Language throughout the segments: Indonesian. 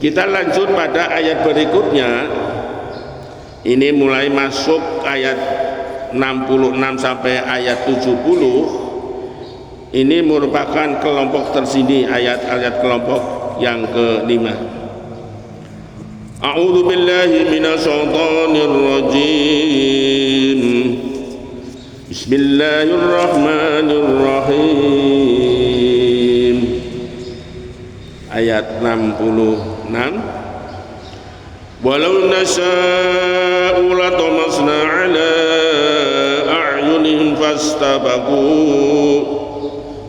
Kita lanjut pada ayat berikutnya. Ini mulai masuk ayat 66 sampai ayat 70. Ini merupakan kelompok tersini, ayat-ayat kelompok yang kelima. A'udzu billahi minasyaitonir rajim. Bismillahirrahmanirrahim. Ayat 66. Walau nasya'u latamasna 'ala a'yunihim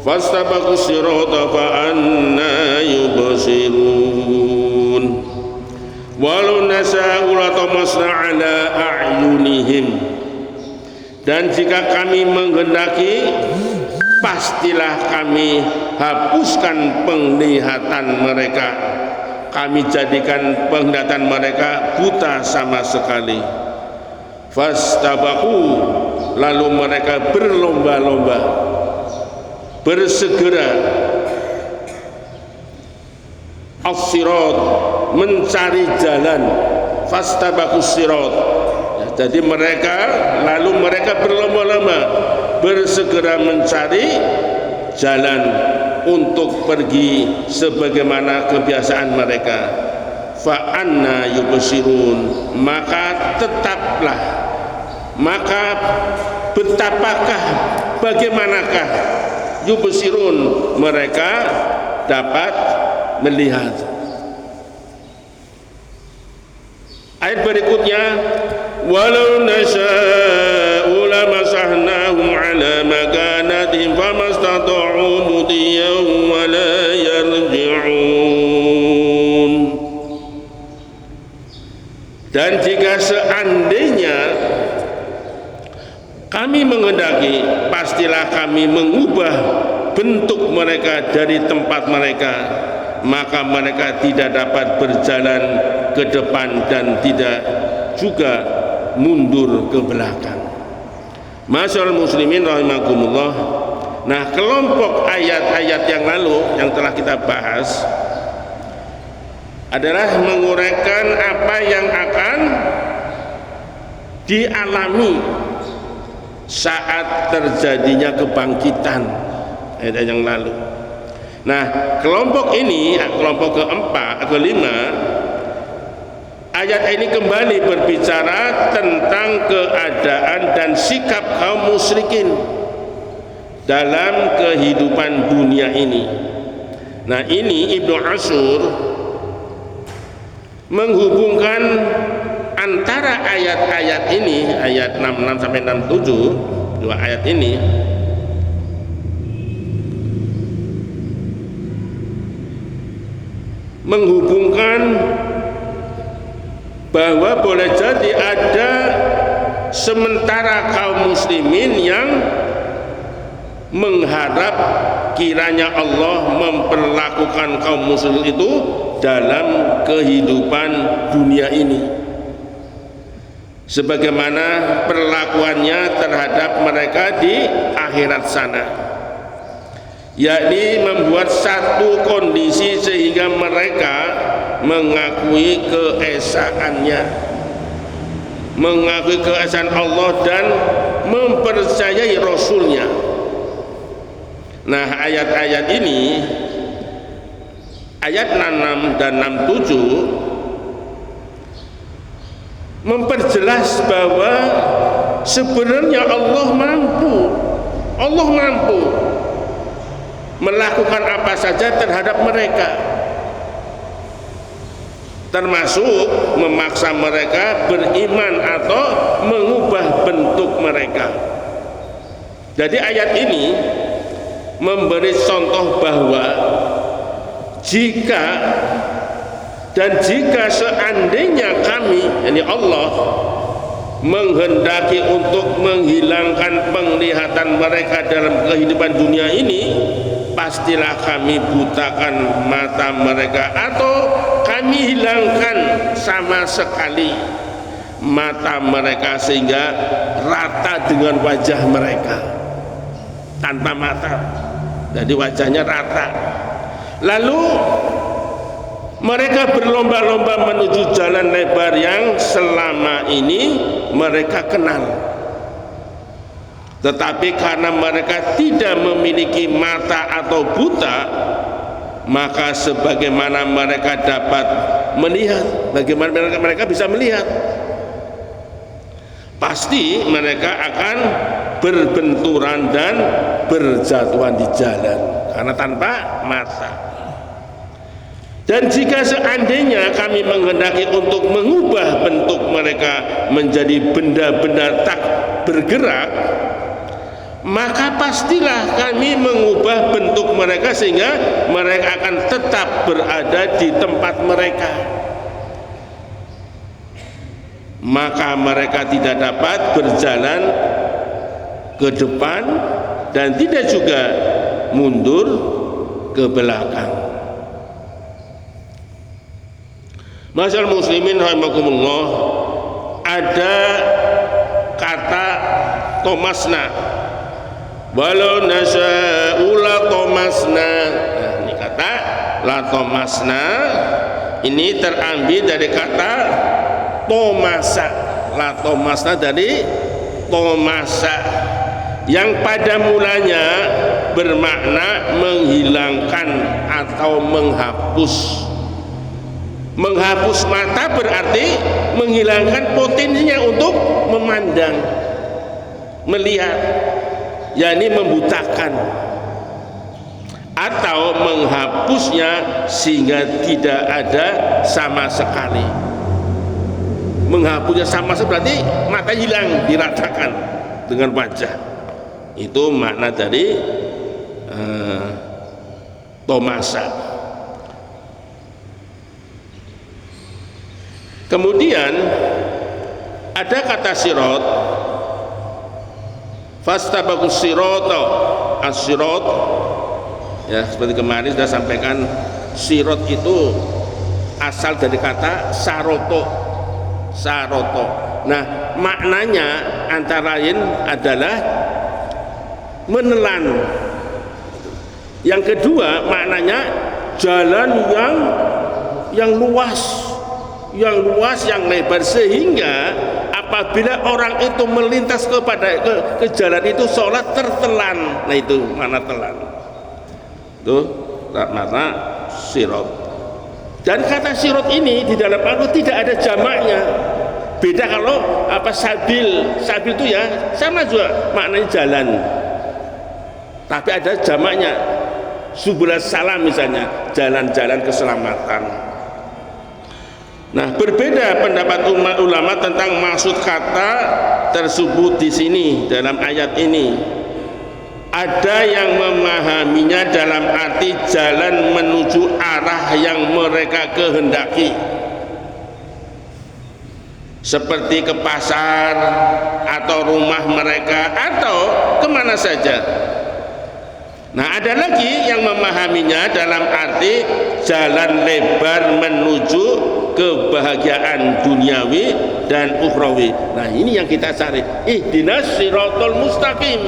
fastabaqu sirata fa anna yubsirun. Walau nasya'u latamasna 'ala a'yunihim, dan jika kami menghendaki, pastilah kami hapuskan penglihatan mereka, kami jadikan penglihatan mereka buta sama sekali. Fastabaku, lalu mereka berlomba-lomba, bersegera as-sirat, mencari jalan. Fastabaku sirat, jadi mereka berlomba-lomba, bersegera mencari jalan untuk pergi sebagaimana kebiasaan mereka. Fa anna yubsirun, maka betapakah, bagaimanakah yubsirun, mereka dapat melihat. Ayat berikutnya, walau nasya'u lamasahnahum 'ala makanatihim famastata'u mudiyan wa la yarji'un. Dan jika seandainya kami menghendaki, pastilah kami mengubah bentuk mereka dari tempat mereka, maka mereka tidak dapat berjalan ke depan dan tidak juga mundur ke belakang. Masyaallah muslimin rahimakumullah. Nah, kelompok ayat-ayat yang lalu yang telah kita bahas adalah menguraikan apa yang akan dialami saat terjadinya kebangkitan, ayat yang lalu. Nah, kelompok ini, kelompok kelima, ayat ini kembali berbicara tentang keadaan dan sikap kaum musyrikin dalam kehidupan dunia ini. Nah, ini Ibnu Ashur menghubungkan antara ayat-ayat ini, ayat 66 sampai 67, dua ayat ini, menghubungkan bahwa boleh jadi ada sementara kaum muslimin yang mengharap kiranya Allah memperlakukan kaum muslimin itu dalam kehidupan dunia ini sebagaimana perlakuannya terhadap mereka di akhirat sana, yakni membuat satu kondisi sehingga mereka mengakui keesaannya, mengakui keesaan Allah dan mempercayai Rasulnya. Nah, ayat-ayat ini, ayat 66 dan 67 memperjelas bahwa sebenarnya Allah mampu melakukan apa saja terhadap mereka, termasuk memaksa mereka beriman atau mengubah bentuk mereka. Jadi ayat ini memberi contoh bahwa jika seandainya kami, yakni Allah, menghendaki untuk menghilangkan penglihatan mereka dalam kehidupan dunia ini, pastilah kami butakan mata mereka atau kami hilangkan sama sekali mata mereka sehingga rata dengan wajah mereka, tanpa mata, jadi wajahnya rata. Lalu Mereka berlomba-lomba menuju jalan lebar yang selama ini mereka kenal. Tetapi karena mereka tidak memiliki mata atau buta, maka sebagaimana mereka dapat melihat, bagaimana mereka bisa melihat, pasti mereka akan berbenturan dan berjatuhan di jalan karena tanpa mata. Dan jika seandainya kami menghendaki untuk mengubah bentuk mereka menjadi benda-benda tak bergerak, maka pastilah kami mengubah bentuk mereka sehingga mereka akan tetap berada di tempat mereka. Maka mereka tidak dapat berjalan ke depan dan tidak juga mundur ke belakang. Masyaallah muslimin rahimakumullah, ada kata tomasna, walau nasya'u la tomasna. Nah, ini kata la tomasna ini terambil dari kata tomasa. La tomasna dari tomasa yang pada mulanya bermakna menghilangkan atau menghapus. Menghapus mata berarti menghilangkan potensinya untuk memandang, melihat, yakni membutakan, atau menghapusnya sehingga tidak ada sama sekali. Menghapusnya sama sekali berarti mata hilang, diratakan dengan wajah. Itu makna dari tomasa. Kemudian ada kata sirot, fastabakus sirota, as-sirot, ya seperti kemarin sudah sampaikan, sirot itu asal dari kata saroto, saroto. Nah, maknanya antara lain adalah menelan. Yang kedua maknanya jalan yang luas, yang lebar, sehingga apabila orang itu melintas ke jalan itu seolah tertelan. Nah, itu mana telan, itu makna sirot. Dan kata sirot ini di dalam Al-Quran tidak ada jamaknya. Beda kalau sabil itu ya sama juga maknanya jalan, tapi ada jamaknya, subul salam misalnya, jalan-jalan keselamatan. Nah, berbeda pendapat ulama tentang maksud kata tersebut di sini dalam ayat ini. Ada yang memahaminya dalam arti jalan menuju arah yang mereka kehendaki, seperti ke pasar atau rumah mereka atau kemana saja. Nah, ada lagi yang memahaminya dalam arti jalan lebar menuju kebahagiaan duniawi dan ukhrawi. Nah, ini yang kita cari. Ihdinas siratal mustaqim.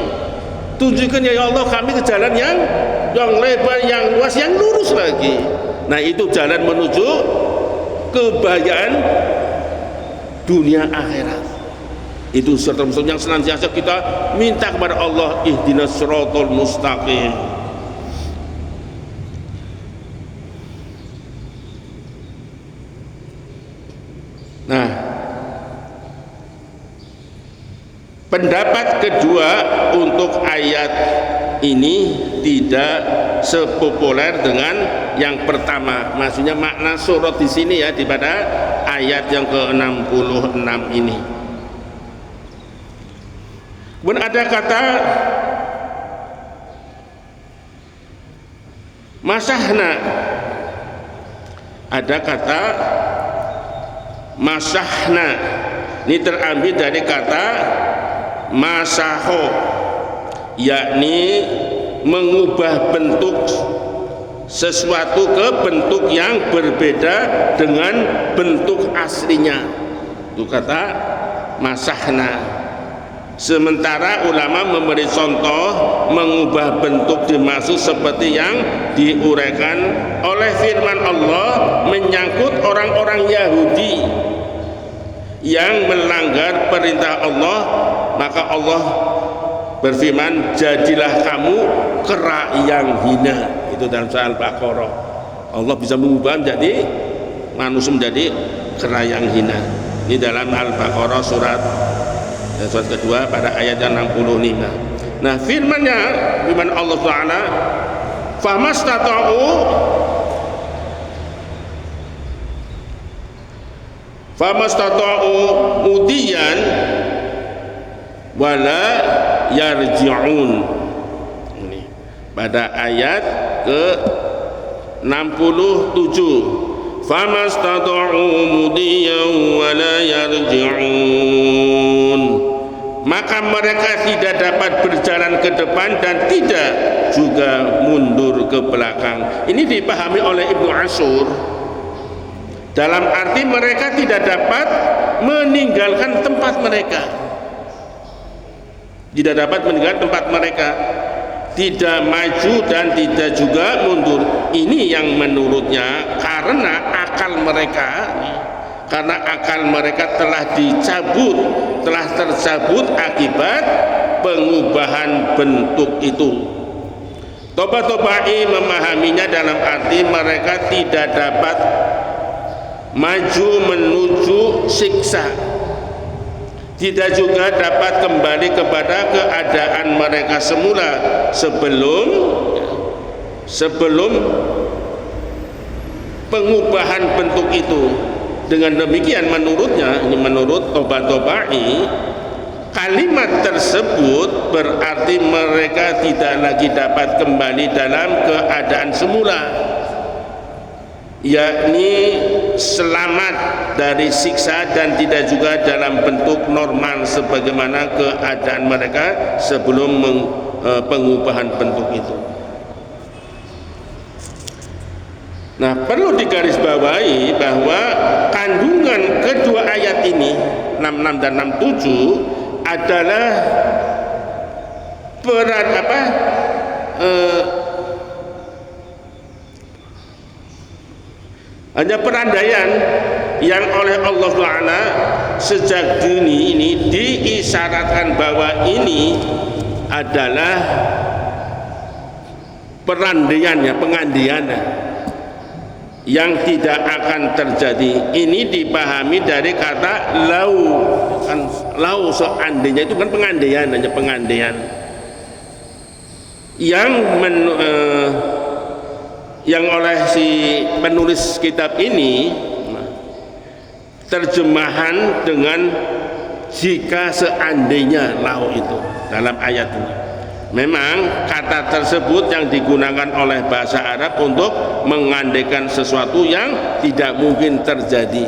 Tunjukkan ya Allah kami ke jalan yang lebar, yang luas, yang lurus lagi. Nah, itu jalan menuju kebahagiaan dunia akhirat. Itu serta yang senantiasa kita minta kepada Allah, ihdinas siratal mustaqim. Nah, pendapat kedua untuk ayat ini tidak sepopuler dengan yang pertama. Maksudnya makna surat di sini ya, daripada ayat yang ke-66 ini. Kemudian ada kata masahna, ada kata masahna, ini terambil dari kata masaho, yakni mengubah bentuk sesuatu ke bentuk yang berbeda dengan bentuk aslinya. Itu kata masahna. Sementara ulama memberi contoh mengubah bentuk dimaksud seperti yang diuraikan oleh firman Allah menyangkut orang-orang Yahudi yang melanggar perintah Allah, maka Allah berfirman, jadilah kamu kera yang hina. Itu dalam surah Al-Baqarah. Allah bisa mengubah menjadi manusia menjadi kera yang hina. Ini dalam Al-Baqarah surat kedua pada ayat yang 65. Nah, firman Allah Ta'ala, famastata'u mudiyan wala yarji'un. Ini pada ayat ke 67, famastata'u mudiyan wala yarji'un, maka mereka tidak dapat berjalan ke depan dan tidak juga mundur ke belakang. Ini dipahami oleh Ibnu Ashur dalam arti mereka tidak dapat meninggalkan tempat mereka, tidak dapat meninggalkan tempat mereka, tidak maju dan tidak juga mundur. Ini yang menurutnya karena akal mereka telah dicabut, telah tercabut akibat pengubahan bentuk itu. Toba-tobai memahaminya dalam arti mereka tidak dapat maju menuju siksa, tidak juga dapat kembali kepada keadaan mereka semula sebelum pengubahan bentuk itu. Dengan demikian menurutnya, ini menurut Toba-tobai, kalimat tersebut berarti mereka tidak lagi dapat kembali dalam keadaan semula, yakni selamat dari siksa dan tidak juga dalam bentuk normal sebagaimana keadaan mereka sebelum pengubahan bentuk itu. Nah, perlu digarisbawahi bahwa kandungan kedua ayat ini 66 dan 67 adalah hanya perandaian yang oleh Allah Ta'ala sejak dini ini diisyaratkan bahwa ini adalah perandaiannya, pengandiannya yang tidak akan terjadi. Ini dipahami dari kata lau, kan lau seandainya itu kan pengandaian, hanya pengandaian yang oleh si penulis kitab ini terjemahan dengan jika seandainya lau itu dalam ayat ini. Memang kata tersebut yang digunakan oleh bahasa Arab untuk mengandaikan sesuatu yang tidak mungkin terjadi.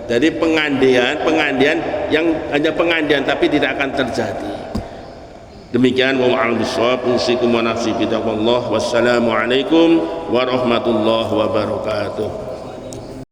Jadi pengandaian yang hanya pengandaian tapi tidak akan terjadi. Demikian wallahu a'lam bishawab. Usikum wa nafsi bi taqwallah. Wassalamualaikum warahmatullahi wabarakatuh.